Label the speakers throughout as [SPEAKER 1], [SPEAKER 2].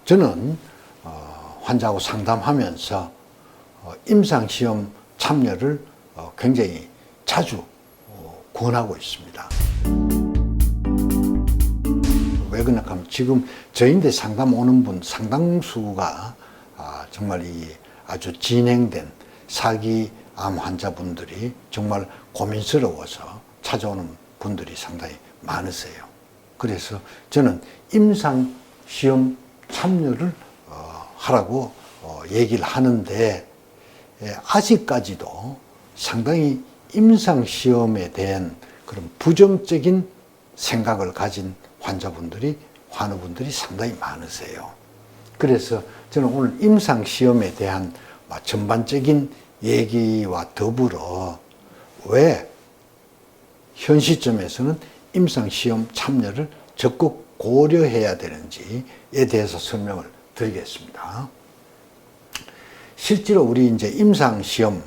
[SPEAKER 1] 저는 환자하고 상담하면서 임상시험 참여를 굉장히 자주 권하고 있습니다. 왜 그러냐 하면 지금 저희인데 상담 오는 분 상당수가 정말 이 아주 진행된 사기 암 환자분들이 정말 고민스러워서 찾아오는 분들이 상당히 많으세요. 그래서 저는 임상시험 참여를 하라고 얘기를 하는데 아직까지도 상당히 임상시험에 대한 그런 부정적인 생각을 가진 환자분들이, 환우분들이 상당히 많으세요. 그래서 저는 오늘 임상시험에 대한 전반적인 얘기와 더불어 왜 현 시점에서는 임상시험 참여를 적극 고려해야 되는지에 대해서 설명을 드리겠습니다. 실제로 우리 이제 임상시험,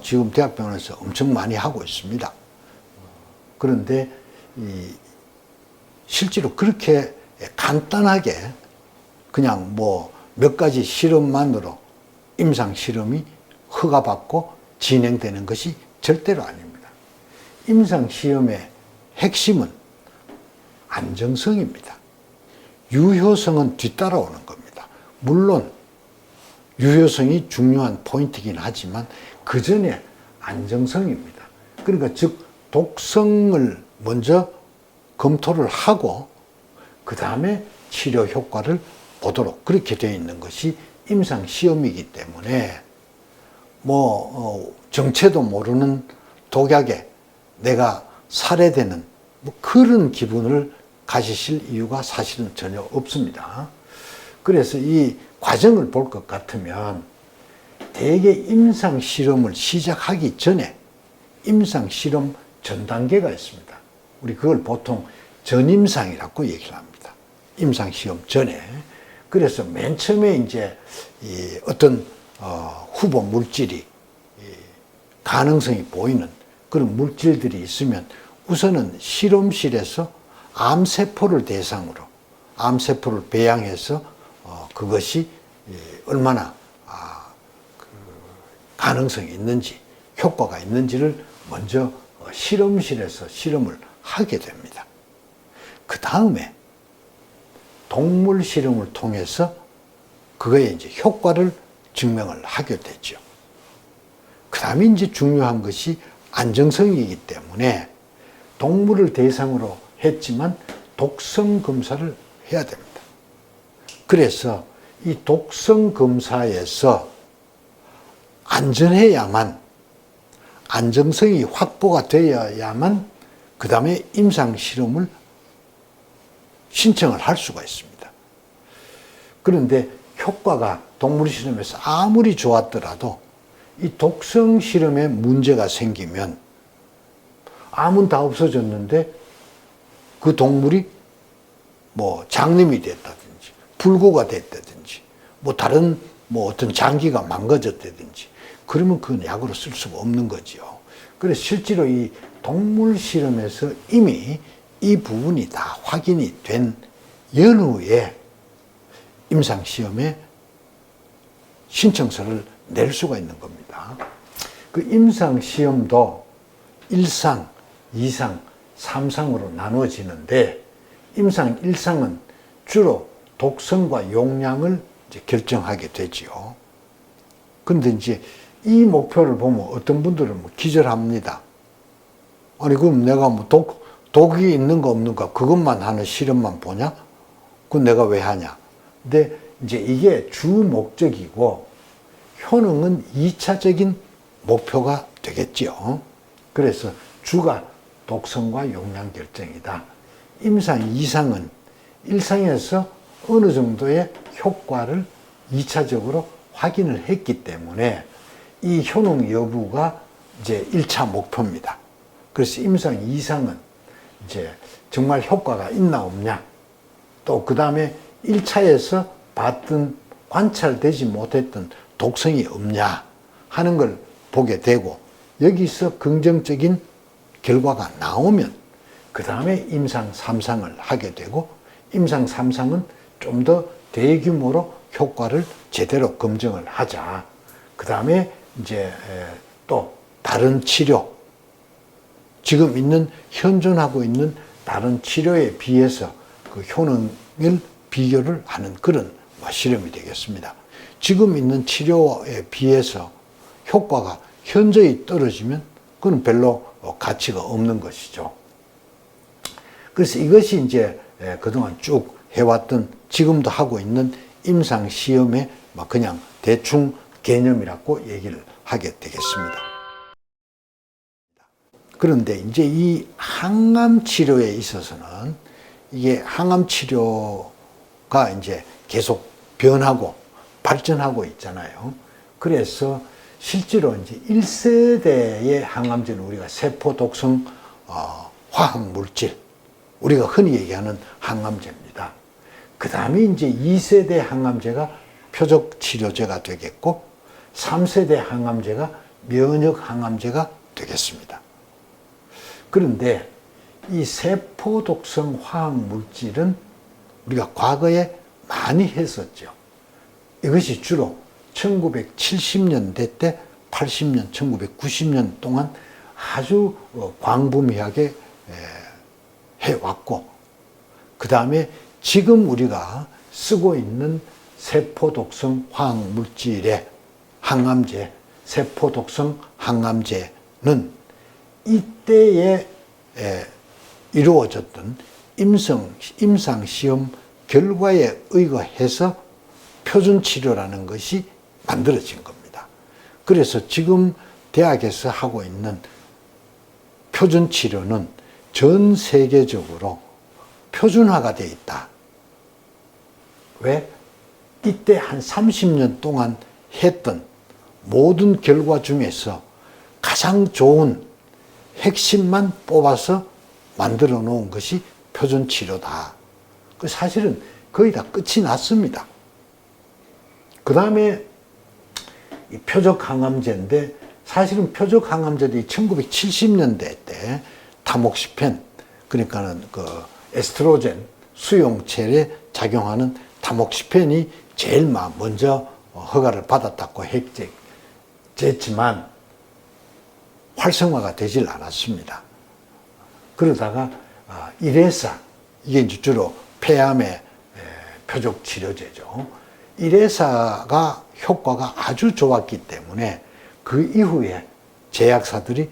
[SPEAKER 1] 지금 대학병원에서 엄청 많이 하고 있습니다. 그런데 실제로 그렇게 간단하게 그냥 몇 가지 실험만으로 임상실험이 허가받고 진행되는 것이 절대로 아닙니다. 임상시험의 핵심은 안정성입니다. 유효성은 뒤따라오는 겁니다. 물론 유효성이 중요한 포인트이긴 하지만 그 전에 안정성입니다. 그러니까 즉 독성을 먼저 검토를 하고 그 다음에 치료 효과를 보도록 그렇게 되어 있는 것이 임상시험이기 때문에 정체도 모르는 독약에 내가 살해되는 그런 기분을 가지실 이유가 사실은 전혀 없습니다. 그래서 이 과정을 볼 것 같으면 대개 임상실험을 시작하기 전에 임상실험 전 단계가 있습니다. 우리 그걸 보통 전임상이라고 얘기를 합니다. 임상시험 전에. 그래서 맨 처음에 이제 어떤 후보 물질이 가능성이 보이는 그런 물질들이 있으면 우선은 실험실에서 암세포를 대상으로 암세포를 배양해서 그것이 얼마나 가능성이 있는지 효과가 있는지를 먼저 실험실에서 실험을 하게 됩니다. 그 다음에 동물 실험을 통해서 그거에 이제 효과를 증명을 하게 되죠. 그 다음에 이제 중요한 것이 안정성이기 때문에 동물을 대상으로 했지만 독성 검사를 해야 됩니다. 그래서 이 독성 검사에서 안전해야만, 안정성이 확보가 되어야만 그 다음에 임상실험을 신청을 할 수가 있습니다. 그런데 효과가 동물 실험에서 아무리 좋았더라도 이 독성 실험에 문제가 생기면 암은 다 없어졌는데 그 동물이 장님이 됐다든지 불구가 됐다든지 다른 어떤 장기가 망가졌다든지 그러면 그건 약으로 쓸 수가 없는 거죠. 그래서 실제로 이 동물 실험에서 이미 이 부분이 다 확인이 된 연후에 임상시험에 신청서를 낼 수가 있는 겁니다. 그 임상시험도 1상, 2상, 3상으로 나누어지는데 임상 1상은 주로 독성과 용량을 이제 결정하게 되지요. 그런데 이제 이 목표를 보면 어떤 분들은 기절합니다. 아니 그럼 내가 독이 있는가 없는가 그것만 하는 실험만 보냐? 그건 내가 왜 하냐? 근데 이제 이게 주 목적이고 효능은 2차적인 목표가 되겠죠. 그래서 주가 독성과 용량 결정이다. 임상 2상은 1상에서 어느 정도의 효과를 2차적으로 확인을 했기 때문에 이 효능 여부가 이제 1차 목표입니다. 그래서 임상 2상은 이제 정말 효과가 있나 없냐, 또 그 다음에 1차에서 봤던 관찰되지 못했던 독성이 없냐 하는 걸 보게 되고 여기서 긍정적인 결과가 나오면 그 다음에 임상 3상을 하게 되고 임상 3상은 좀 더 대규모로 효과를 제대로 검증을 하자. 그 다음에 이제 또 다른 치료, 지금 현존하고 있는 다른 치료에 비해서 그 효능을 비교를 하는 그런 실험이 되겠습니다. 지금 있는 치료에 비해서 효과가 현저히 떨어지면 그건 별로 가치가 없는 것이죠. 그래서 이것이 이제 그동안 쭉 해왔던, 지금도 하고 있는 임상시험의 그냥 대충 개념이라고 얘기를 하게 되겠습니다. 그런데 이제 이 항암 치료에 있어서는 이게 항암 치료가 이제 계속 변하고 발전하고 있잖아요. 그래서 실제로 이제 1세대의 항암제는 우리가 세포 독성 화학 물질, 우리가 흔히 얘기하는 항암제입니다. 그 다음에 이제 2세대 항암제가 표적 치료제가 되겠고, 3세대 항암제가 면역 항암제가 되겠습니다. 그런데 이 세포 독성 화학 물질은 우리가 과거에 많이 했었죠. 이것이 주로 1970년대 때 80년, 1990년 동안 아주 광범위하게 해왔고, 그 다음에 지금 우리가 쓰고 있는 세포 독성 화학 물질의 항암제, 세포 독성 항암제는 이때에 이루어졌던 임상시험 결과에 의거해서 표준치료라는 것이 만들어진 겁니다. 그래서 지금 대학에서 하고 있는 표준치료는 전 세계적으로 표준화가 되어 있다. 왜? 이때 한 30년 동안 했던 모든 결과 중에서 가장 좋은 핵심만 뽑아서 만들어 놓은 것이 표준치료다. 사실은 거의 다 끝이 났습니다. 그 다음에 표적항암제인데, 사실은 표적항암제들이 1970년대 때 타목시펜, 그러니까는 그 에스트로겐 수용체에 작용하는 타목시펜이 제일 먼저 허가를 받았다고 했지만 활성화가 되질 않았습니다. 그러다가 이레사, 이게 이제 주로 폐암의 표적 치료제죠. 이레사가 효과가 아주 좋았기 때문에 그 이후에 제약사들이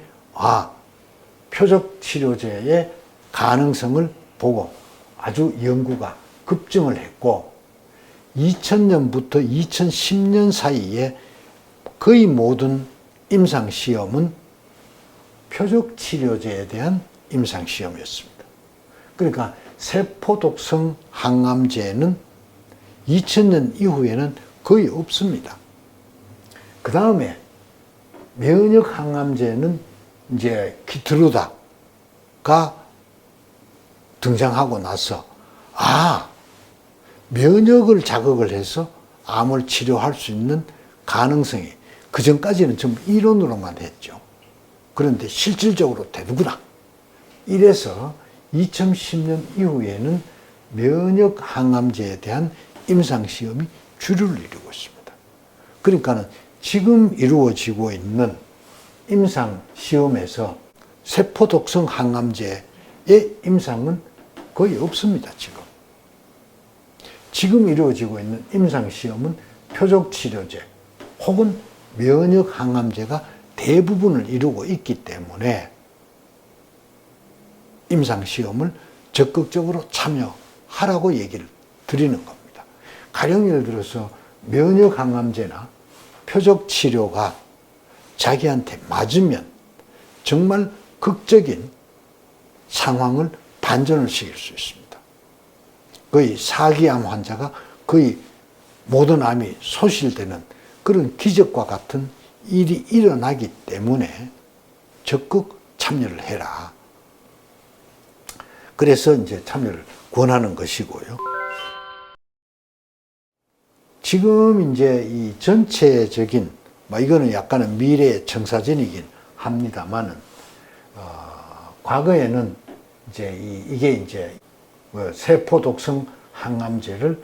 [SPEAKER 1] 표적 치료제의 가능성을 보고 아주 연구가 급증을 했고, 2000년부터 2010년 사이에 거의 모든 임상시험은 표적 치료제에 대한 임상시험이었습니다. 그러니까 세포독성 항암제는 2000년 이후에는 거의 없습니다. 그 다음에 면역 항암제는 이제 키트루다가 등장하고 나서 면역을 자극을 해서 암을 치료할 수 있는 가능성이, 그 전까지는 전부 이론으로만 했죠. 그런데 실질적으로 되는구나. 이래서 2010년 이후에는 면역 항암제에 대한 임상시험이 주류를 이루고 있습니다. 그러니까는 지금 이루어지고 있는 임상시험에서 세포독성 항암제의 임상은 거의 없습니다, 지금. 지금 이루어지고 있는 임상시험은 표적치료제 혹은 면역항암제가 대부분을 이루고 있기 때문에 임상시험을 적극적으로 참여하라고 얘기를 드리는 겁니다. 가령 예를 들어서 면역항암제나 표적치료가 자기한테 맞으면 정말 극적인 상황을 반전을 시킬 수 있습니다. 거의 사기암 환자가 거의 모든 암이 소실되는 그런 기적과 같은 일이 일어나기 때문에 적극 참여를 해라. 그래서 이제 참여를 권하는 것이고요. 지금 이제 이 전체적인, 이거는 약간은 미래의 청사진이긴 합니다만은, 과거에는 이제 이게 이제 세포 독성 항암제를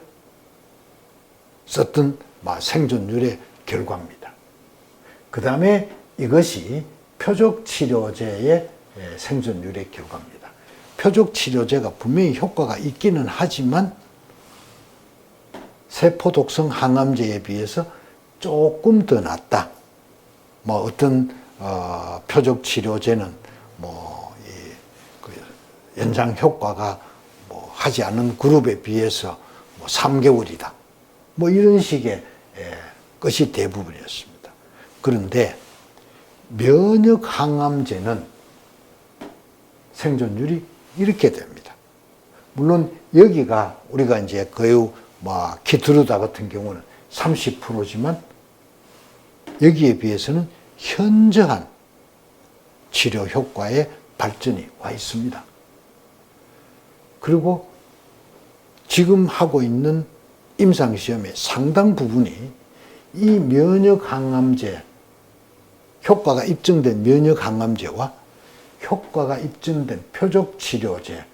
[SPEAKER 1] 썼던 생존율의 결과입니다. 그 다음에 이것이 표적치료제의 생존율의 결과입니다. 표적치료제가 분명히 효과가 있기는 하지만 세포독성 항암제에 비해서 조금 더 낫다. 어떤 표적치료제는 연장 효과가 하지 않은 그룹에 비해서 3개월이다. 이런 식의 것이 대부분이었습니다. 그런데 면역 항암제는 생존율이 이렇게 됩니다. 물론 여기가 우리가 이제 거의 키트루다 같은 경우는 30%지만 여기에 비해서는 현저한 치료 효과의 발전이 와 있습니다. 그리고 지금 하고 있는 임상시험의 상당 부분이 이 면역항암제, 효과가 입증된 면역항암제와 효과가 입증된 표적치료제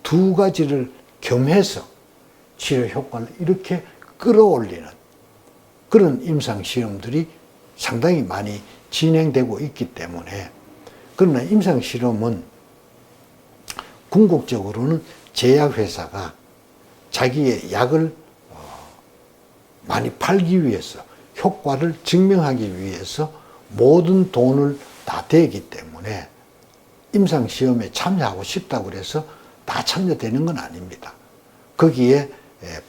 [SPEAKER 1] 두 가지를 겸해서 치료 효과를 이렇게 끌어올리는 그런 임상시험들이 상당히 많이 진행되고 있기 때문에, 그러나 임상실험은 궁극적으로는 제약회사가 자기의 약을 많이 팔기 위해서, 효과를 증명하기 위해서 모든 돈을 다 대기 때문에 임상시험에 참여하고 싶다고 해서 다 참여되는 건 아닙니다. 거기에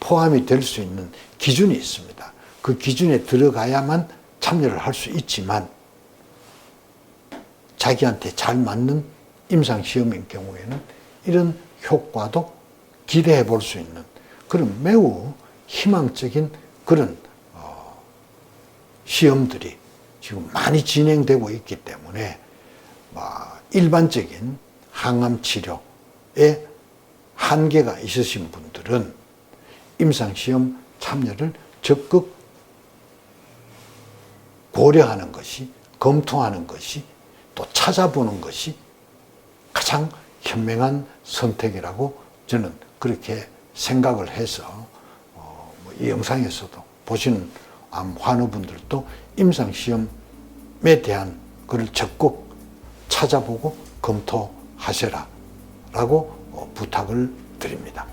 [SPEAKER 1] 포함이 될 수 있는 기준이 있습니다. 그 기준에 들어가야만 참여를 할 수 있지만, 자기한테 잘 맞는 임상시험인 경우에는 이런 효과도 기대해 볼 수 있는 그런 매우 희망적인 그런 시험들이 지금 많이 진행되고 있기 때문에 일반적인 항암 치료에 한계가 있으신 분들은 임상시험 참여를 적극 고려하는 것이, 검토하는 것이, 또 찾아보는 것이 가장 현명한 선택이라고 저는 그렇게 생각을 해서 이 영상에서도 보시는 환우분들도 임상시험에 대한 것을 적극 찾아보고 검토하셔라 라고 부탁을 드립니다.